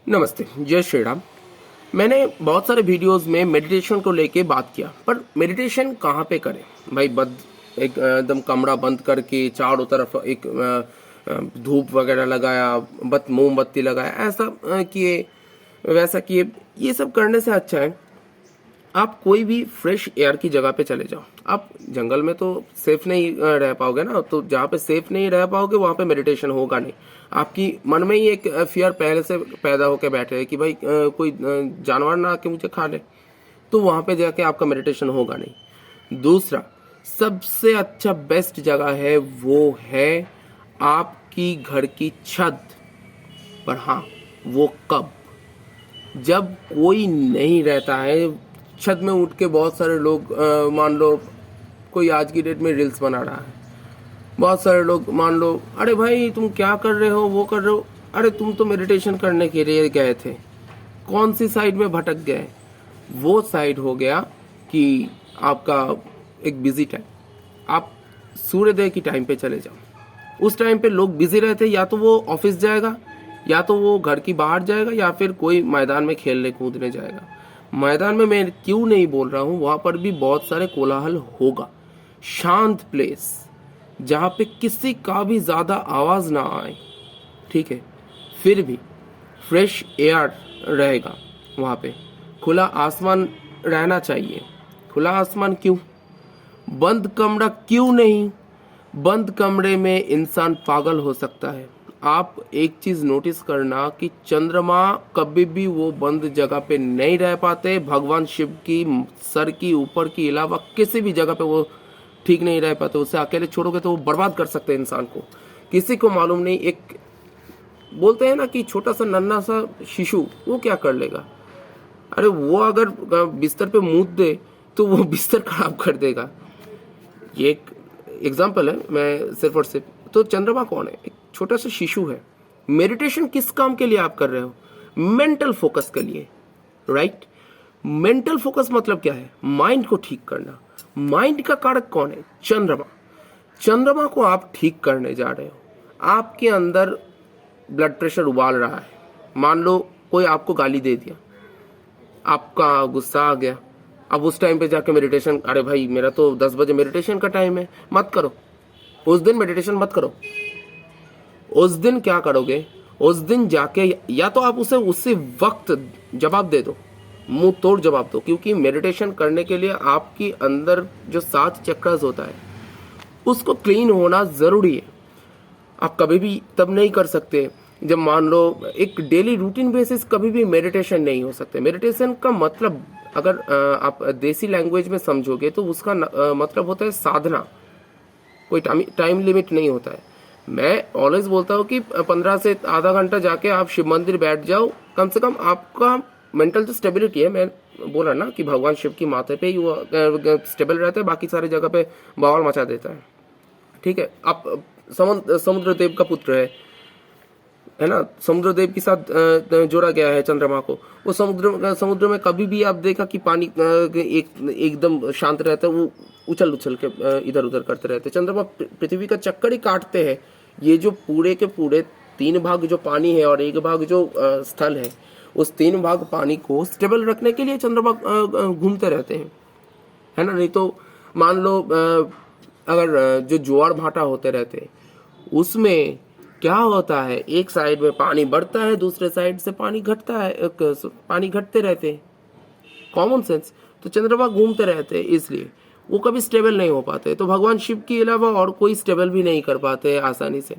नमस्ते, जय श्री राम। मैंने बहुत सारे वीडियोस में मेडिटेशन को लेके बात किया, पर मेडिटेशन कहाँ पे करें भाई? एक एकदम कमरा बंद करके चारों तरफ एक धूप वगैरह लगाया, मोमबत्ती लगाया, ऐसा किए, वैसा किए। ये सब करने से अच्छा है आप कोई भी फ्रेश एयर की जगह पे चले जाओ। आप जंगल में तो सेफ नहीं रह पाओगे ना, तो जहाँ पे सेफ नहीं रह पाओगे वहाँ पे मेडिटेशन होगा नहीं। आपकी मन में ही एक फियर पहले से पैदा होकर बैठे है कि भाई कोई जानवर ना आके मुझे खा ले, तो वहाँ पे जाके आपका मेडिटेशन होगा नहीं। दूसरा सबसे अच्छा बेस्ट जगह है वो है आपकी घर की छत पर। हाँ, वो कब? जब कोई नहीं रहता है। छत में उठ के बहुत सारे लोग मान लो कोई आज की डेट में रील्स बना रहा है, बहुत सारे लोग मान लो अरे भाई तुम क्या कर रहे हो, वो कर रहे हो। अरे तुम तो मेडिटेशन करने के लिए गए थे, कौन सी साइड में भटक गए? वो साइड हो गया कि आपका एक बिजी टाइम। आप सूर्योदय की टाइम पे चले जाओ। उस टाइम पे लोग बिजी रहते, या तो वो ऑफिस जाएगा, या तो वो घर की बाहर जाएगा, या फिर कोई मैदान में खेलने कूदने जाएगा। मैदान में मैं क्यों नहीं बोल रहा हूँ, वहां पर भी बहुत सारे कोलाहल होगा। शांत प्लेस जहाँ पे किसी का भी ज्यादा आवाज ना आए, ठीक है, फिर भी फ्रेश एयर रहेगा वहाँ पे। खुला आसमान रहना चाहिए। खुला आसमान क्यों? बंद कमरा क्यों नहीं? बंद कमरे में इंसान पागल हो सकता है। आप एक चीज नोटिस करना कि चंद्रमा कभी भी वो बंद जगह पे नहीं रह पाते। भगवान शिव की सर की ऊपर की अलावा किसी भी जगह पे वो ठीक नहीं रह पाते। उसे अकेले छोड़ोगे तो वो बर्बाद कर सकते हैं इंसान को। किसी को मालूम नहीं। एक बोलते हैं ना कि छोटा सा नन्हा सा शिशु वो क्या कर लेगा? अरे वो अगर बिस्तर पे मूत दे तो वो बिस्तर खराब कर देगा। ये एक एग्जाम्पल है, मैं सिर्फ और सिर्फ। तो चंद्रमा कौन है? एक छोटा सा शिशु है। मेडिटेशन किस काम के लिए आप कर रहे हो? मेंटल फोकस के लिए, राइट? मेंटल फोकस मतलब क्या है? माइंड को ठीक करना। माइंड का कारक कौन है? चंद्रमा। चंद्रमा को आप ठीक करने जा रहे हो। आपके अंदर ब्लड प्रेशर उबाल रहा है। मान लो कोई आपको गाली दे दिया, आपका गुस्सा आ गया। अब उस टाइम पे जाके मेडिटेशन, अरे भाई मेरा तो 10 बजे मेडिटेशन का टाइम है, मत करो। उस दिन मेडिटेशन मत करो। उस दिन क्या करोगे? उस दिन जाके या तो आप उसे उसी वक्त जवाब दे दो, मुंह तोड़ जवाब दो। क्योंकि मेडिटेशन करने के लिए आपकी अंदर जो 7 चक्रास होता है उसको क्लीन होना जरूरी है। आप कभी भी तब नहीं कर सकते जब मान लो एक डेली रूटीन बेसिस कभी भी मेडिटेशन नहीं हो सकते। मेडिटेशन का मतलब अगर आप देसी लैंग्वेज में समझोगे तो उसका मतलब होता है साधना। कोई टाइम लिमिट नहीं होता है। मैं ऑलवेज बोलता हूँ कि 15 से आधा घंटा जाके आप शिव मंदिर बैठ जाओ। कम से कम आपका मेंटल जो स्टेबिलिटी है, मैं बोला ना कि भगवान शिव की माथे पे ही वो स्टेबल रहता है, बाकी सारी जगह पे बवाल मचा देता है, ठीक है। आप समुद्र देव का पुत्र है ना, समुद्र देव के साथ जोड़ा गया है चंद्रमा को। वो समुद्र में कभी भी आप देखा कि पानी एकदम शांत रहता है? वो उछल उछल के इधर उधर करते रहते। चंद्रमा पृथ्वी का चक्कर ही काटते हैं। ये जो पूरे के पूरे 3 भाग जो पानी है और 1 भाग जो स्थल है, उस 3 भाग पानी को स्टेबल रखने के लिए चंद्रमा घूमते रहते हैं, है ना। नहीं तो मान लो अगर जो ज्वार भाटा होते रहते उसमें क्या होता है, एक साइड में पानी बढ़ता है, दूसरे साइड से पानी घटता है, पानी घटते रहते हैं। Common sense. तो चंद्रमा घूमते रहते हैं, इसलिए वो कभी स्टेबल नहीं हो पाते। तो भगवान शिव के अलावा और कोई स्टेबल भी नहीं कर पाते आसानी से।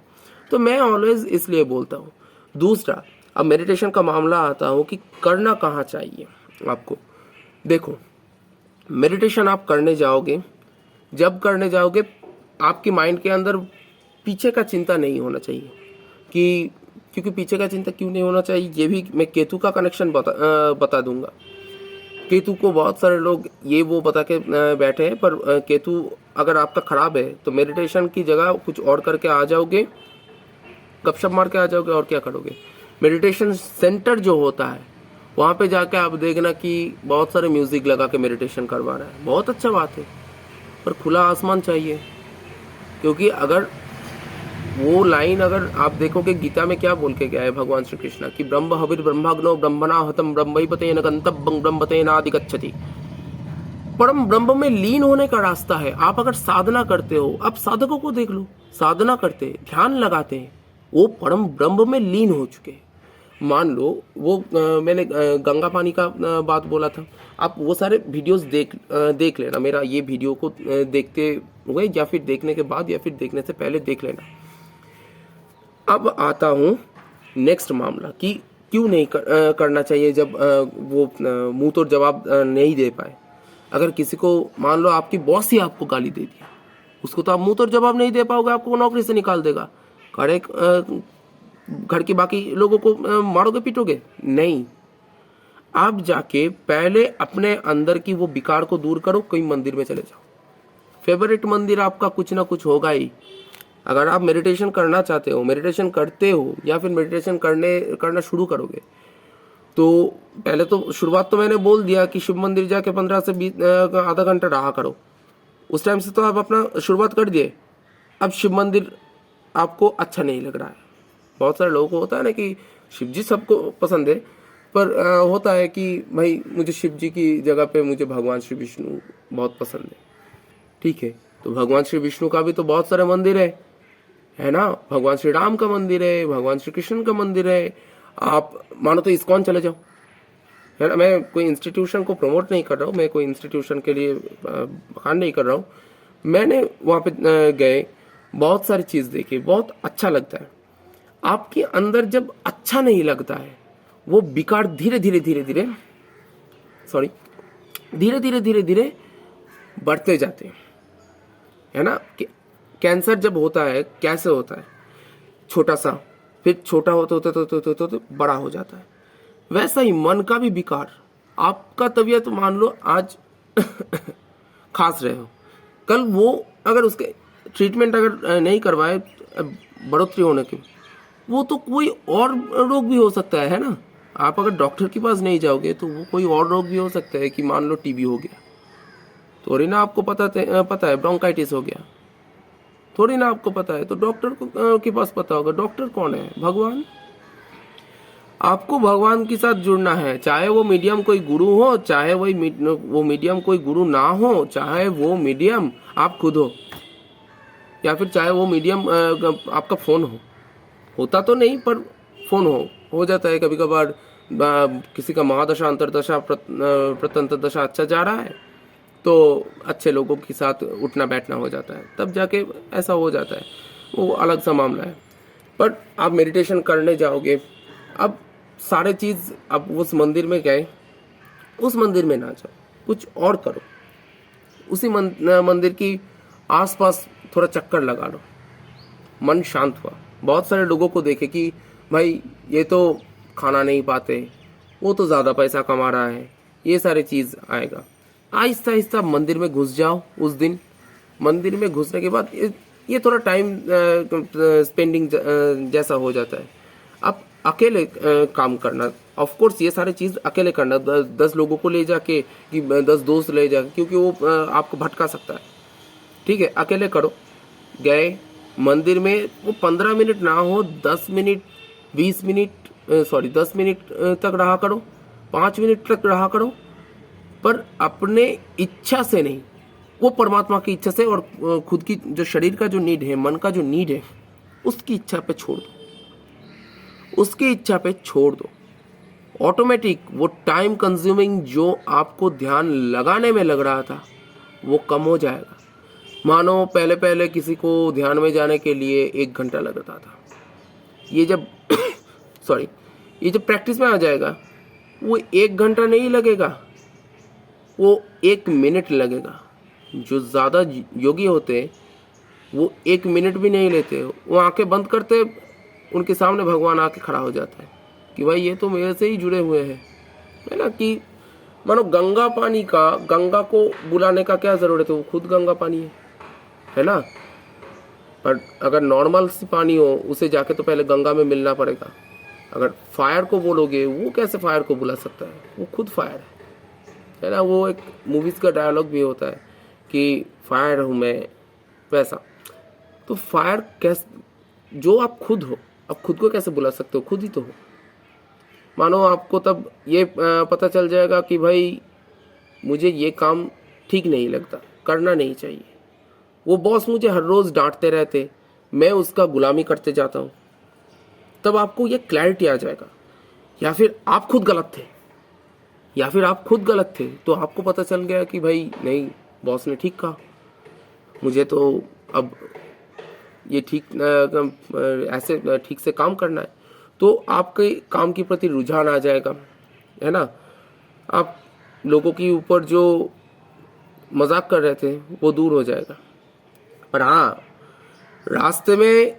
तो मैं ऑलवेज इसलिए बोलता हूँ। दूसरा, अब मेडिटेशन का मामला आता हूँ कि करना कहाँ चाहिए आपको। देखो, मेडिटेशन आप करने जाओगे, जब करने जाओगे आपकी माइंड के अंदर पीछे का चिंता नहीं होना चाहिए। क्योंकि पीछे का चिंता क्यों नहीं होना चाहिए, ये भी मैं केतु का कनेक्शन बता दूंगा। केतु को बहुत सारे लोग ये वो बता के बैठे हैं, पर केतु अगर आपका खराब है तो मेडिटेशन की जगह कुछ और करके आ जाओगे, गपशप मार के आ जाओगे, और क्या करोगे। मेडिटेशन सेंटर जो होता है वहाँ पे जाके आप देखना कि बहुत सारे म्यूजिक लगा के मेडिटेशन करवा रहा है, बहुत अच्छा बात है, पर खुला आसमान चाहिए। क्योंकि अगर वो लाइन अगर आप देखोगे गीता में क्या बोल के गया है भगवान श्री कृष्ण कि ब्रह्म हविर ब्रह्माग्नो ब्रह्मणा हतम ब्रह्मैपते न गंतव्यं ब्रह्मते नाधिगच्छति। परम ब्रह्म में लीन होने का रास्ता है। आप अगर साधना करते हो, आप साधकों को देख लो, साधना करते हैं, ध्यान लगाते हैं, वो परम ब्रह्म में लीन हो चुके हैं। मान लो वो मैंने गंगा पानी का बात बोला था, आप वो सारे वीडियोस देख लेना, मेरा ये वीडियो को देखते हुए या फिर देखने के बाद या फिर देखने से पहले देख लेना। अब आता हूँ नेक्स्ट मामला कि क्यों नहीं करना चाहिए जब वो मुंह तोड़ जवाब नहीं दे पाए। अगर किसी को मान लो आपकी बॉस ही आपको गाली दे दिया, उसको तो आप मुंह तोड़ जवाब नहीं दे पाओगे, आपको नौकरी से निकाल देगा। घर के बाकी लोगों को मारोगे पीटोगे नहीं। आप जाके पहले अपने अंदर की वो विकार को दूर करो, कोई मंदिर में चले जाओ। फेवरेट मंदिर आपका कुछ ना कुछ होगा ही। अगर आप मेडिटेशन करना चाहते हो, मेडिटेशन करते हो या फिर मेडिटेशन करना शुरू करोगे, तो पहले तो शुरुआत तो मैंने बोल दिया कि शिव मंदिर जाके 15 से 20 आधा घंटा रहा करो। उस टाइम से तो आप अपना शुरुआत कर दिए। अब शिव मंदिर आपको अच्छा नहीं लग रहा है। बहुत सारे लोगों को होता है ना कि शिव जी सबको पसंद है, पर होता है कि भाई मुझे शिव जी की जगह पे मुझे भगवान श्री विष्णु बहुत पसंद है। ठीक है, तो भगवान श्री विष्णु का भी तो बहुत सारे मंदिर है ना। भगवान श्री राम का मंदिर है, भगवान श्री कृष्ण का मंदिर है। आप मानो तो इस्कॉन चले जाओ, है ना। मैं कोई इंस्टीट्यूशन को प्रमोट नहीं कर रहा हूँ, मैं कोई इंस्टीट्यूशन के लिए बखान नहीं कर रहा हूँ। मैंने वहाँ पे गए, बहुत सारी चीज़ देखी, बहुत अच्छा लगता है। आपके अंदर जब अच्छा नहीं लगता है, वो विकार धीरे धीरे धीरे बढ़ते जाते हैं, है ना। कैंसर जब होता है कैसे होता है, छोटा सा, फिर छोटा होते बड़ा हो जाता है। वैसा ही मन का भी विकार। आपका तबीयत मान लो आज खास रहे हो, कल वो अगर उसके ट्रीटमेंट अगर नहीं करवाए बढ़ोतरी होने की, वो तो कोई और रोग भी हो सकता है ना। आप अगर डॉक्टर के पास नहीं जाओगे तो वो कोई और रोग भी हो सकता है कि मान लो टीबी हो गया, थोड़ी ना आपको पता है ब्रोंकाइटिस हो गया, थोड़ी ना आपको पता है। तो डॉक्टर के पास पता होगा। डॉक्टर कौन है? भगवान। आपको भगवान के साथ जुड़ना है, चाहे वो मीडियम कोई गुरु हो, चाहे वो मीडियम कोई गुरु ना हो, चाहे वो मीडियम आप खुद हो, या फिर चाहे वो मीडियम आपका फोन हो। होता तो नहीं पर फोन हो जाता है कभी कभार। किसी का महादशा अंतरदशा प्रत्यंतर दशा अच्छा जा रहा है तो अच्छे लोगों के साथ उठना बैठना हो जाता है, तब जाके ऐसा हो जाता है, वो अलग सा मामला है। पर आप मेडिटेशन करने जाओगे, अब सारे चीज़ अब उस मंदिर में गए, उस मंदिर में ना जाओ, कुछ और करो। उसी मंदिर की आसपास थोड़ा चक्कर लगा लो, मन शांत हुआ। बहुत सारे लोगों को देखे कि भाई ये तो खाना नहीं पाते, वो तो ज़्यादा पैसा कमा रहा है, ये सारी चीज़ आएगा। आहिस्ता आहिस्ता मंदिर में घुस जाओ। उस दिन मंदिर में घुसने के बाद ये थोड़ा टाइम स्पेंडिंग जैसा हो जाता है। आप अकेले काम करना, ऑफ कोर्स ये सारी चीज़ अकेले करना, 10 लोगों को ले जाके कि 10 दोस्त ले जाके, क्योंकि वो आपको भटका सकता है। ठीक है, अकेले करो। गए मंदिर में, वो 15 मिनट ना हो, 10 मिनट 10 मिनट तक रहा करो, 5 मिनट तक रहा करो, पर अपने इच्छा से नहीं, वो परमात्मा की इच्छा से और खुद की जो शरीर का जो नीड है, मन का जो नीड है, उसकी इच्छा पे छोड़ दो, उसकी इच्छा पे छोड़ दो। ऑटोमेटिक वो टाइम कंज्यूमिंग जो आपको ध्यान लगाने में लग रहा था वो कम हो जाएगा। मानो पहले पहले किसी को ध्यान में जाने के लिए 1 घंटा लगता था, ये जब ये जब प्रैक्टिस में आ जाएगा, वो 1 घंटा नहीं लगेगा, वो 1 मिनट लगेगा। जो ज़्यादा योगी होते हैं वो 1 मिनट भी नहीं लेते, वो आंखें बंद करते, उनके सामने भगवान आके खड़ा हो जाता है कि भाई ये तो मेरे से ही जुड़े हुए हैं, है ना। कि मानो गंगा को बुलाने का क्या ज़रूरत है, वो खुद गंगा पानी है ना। पर अगर नॉर्मल सी पानी हो, उसे जाके तो पहले गंगा में मिलना पड़ेगा। अगर फायर को बोलोगे, वो कैसे फायर को बुला सकता है, वो खुद फायर है ना। वो एक मूवीज़ का डायलॉग भी होता है कि फायर हूँ मैं, वैसा। तो फायर जो आप खुद हो, आप खुद को कैसे बुला सकते हो? खुद ही तो हो। मानो आपको तब ये पता चल जाएगा कि भाई मुझे ये काम ठीक नहीं लगता, करना नहीं चाहिए। वो बॉस मुझे हर रोज डांटते रहते, मैं उसका गुलामी करते जाता हूँ। तब आपको ये क्लैरिटी आ जाएगा। या फिर आप खुद गलत थे, या फिर आप खुद गलत थे, तो आपको पता चल गया कि भाई नहीं, बॉस ने ठीक कहा, मुझे तो अब ये ठीक ऐसे ठीक से काम करना है। तो आपके काम के प्रति रुझान आ जाएगा, है ना। आप लोगों के ऊपर जो मजाक कर रहे थे वो दूर हो जाएगा। पर हाँ, रास्ते में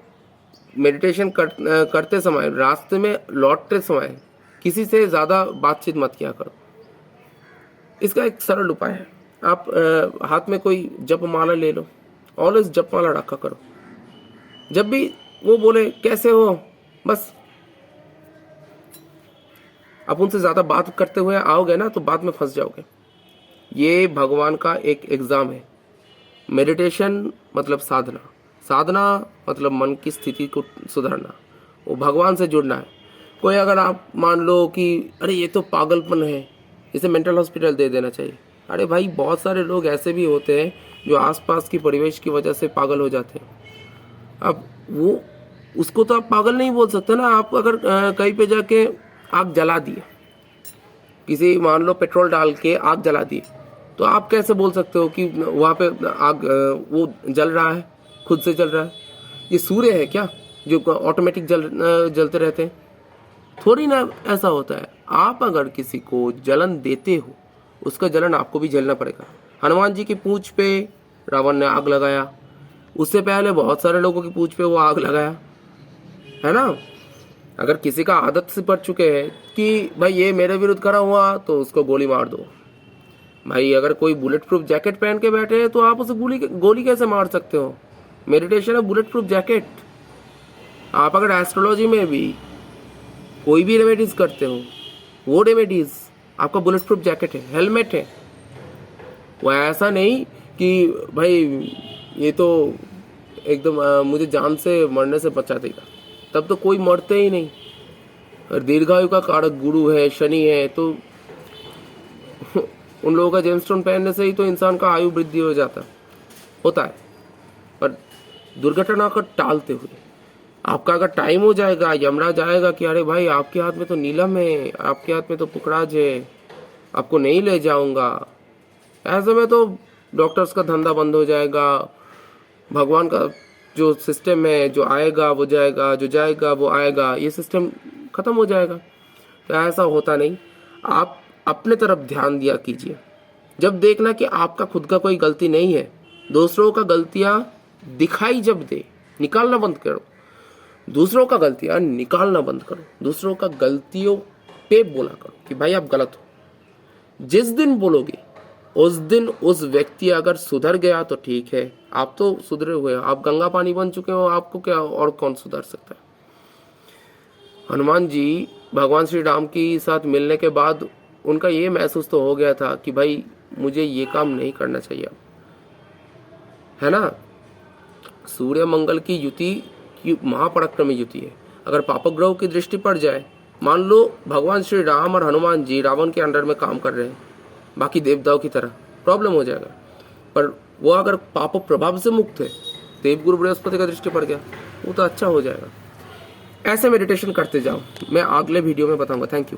मेडिटेशन करते समय, रास्ते में लौटते समय किसी से ज़्यादा बातचीत मत किया करो। इसका एक सरल उपाय है, आप हाथ में कोई जप माला ले लो, ऑलवेज जप माला रखा करो। जब भी वो बोले कैसे हो, बस आप उनसे ज़्यादा बात करते हुए आओगे ना तो बाद में फंस जाओगे। ये भगवान का एक एग्ज़ाम है। मेडिटेशन मतलब साधना, साधना मतलब मन की स्थिति को सुधारना, वो भगवान से जुड़ना है। कोई अगर आप मान लो कि अरे ये तो पागलपन है, इसे मेंटल हॉस्पिटल दे देना चाहिए। अरे भाई, बहुत सारे लोग ऐसे भी होते हैं जो आसपास की परिवेश की वजह से पागल हो जाते हैं। अब वो उसको तो आप पागल नहीं बोल सकते ना। आप अगर कहीं पे जाके आग जला दिए, किसी मान लो पेट्रोल डाल के आग जला दिए, तो आप कैसे बोल सकते हो कि वहाँ पे आग वो जल रहा है, खुद से जल रहा है? ये सूर्य है क्या जो ऑटोमेटिक जलते रहते हैं? थोड़ी ना ऐसा होता है। आप अगर किसी को जलन देते हो, उसका जलन आपको भी झेलना पड़ेगा। हनुमान जी की पूंछ पे रावण ने आग लगाया, उससे पहले बहुत सारे लोगों की पूंछ पे वो आग लगाया, है ना। अगर किसी का आदत से पड़ चुके हैं कि भाई ये मेरे विरुद्ध खड़ा हुआ तो उसको गोली मार दो। भाई अगर कोई बुलेट प्रूफ जैकेट पहन के बैठे हैं तो आप उसे गोली कैसे मार सकते हो? मेडिटेशन है बुलेट प्रूफ जैकेट। आप अगर एस्ट्रोलॉजी में भी कोई भी रेमेडीज करते हो, वो रेमेडीज आपका बुलेट प्रूफ जैकेट है, हेलमेट है। वो ऐसा नहीं कि भाई ये तो एकदम मुझे जान से मरने से बचा देगा, तब तो कोई मरते ही नहीं। और दीर्घायु का कारक गुरु है, शनि है, तो उन लोगों का जेमस्टोन पहनने से ही तो इंसान का आयु वृद्धि हो जाता होता है। पर दुर्घटना को टालते हुए आपका अगर टाइम हो जाएगा, यमराज आएगा कि अरे भाई आपके हाथ में तो नीलम है, आपके हाथ में तो पुखराज है, आपको नहीं ले जाऊंगा, ऐसे में तो डॉक्टर्स का धंधा बंद हो जाएगा। भगवान का जो सिस्टम है, जो आएगा वो जाएगा, जो जाएगा वो आएगा, ये सिस्टम खत्म हो जाएगा। तो ऐसा होता नहीं। आप अपने तरफ ध्यान दिया कीजिए। जब देखना कि आपका खुद का कोई गलती नहीं है, दूसरों का गलतियां दिखाई जब दे, निकालना बंद करो। दूसरों का गलतियां निकालना बंद करो, दूसरों का गलतियों पे बोला करो कि भाई आप गलत हो। जिस दिन बोलोगे उस दिन उस व्यक्ति अगर सुधर गया तो ठीक है, आप तो सुधरे हुए हो, आप गंगा पानी बन चुके हो, आपको क्या और कौन सुधर सकता है? हनुमान जी भगवान श्री राम के साथ मिलने के बाद उनका ये महसूस तो हो गया था कि भाई मुझे ये काम नहीं करना चाहिए, है ना। सूर्य मंगल की युति की महापराक्रमी युति है। अगर पापग्रह की दृष्टि पड़ जाए, मान लो भगवान श्री राम और हनुमान जी रावण के अंडर में काम कर रहे हैं, बाकी देवताओं की तरह, प्रॉब्लम हो जाएगा। पर वो अगर पाप प्रभाव से मुक्त है, देवगुरु बृहस्पति का दृष्टि पड़ गया, वो तो अच्छा हो जाएगा। ऐसे मेडिटेशन करते जाओ, मैं अगले वीडियो में बताऊंगा। Thank you.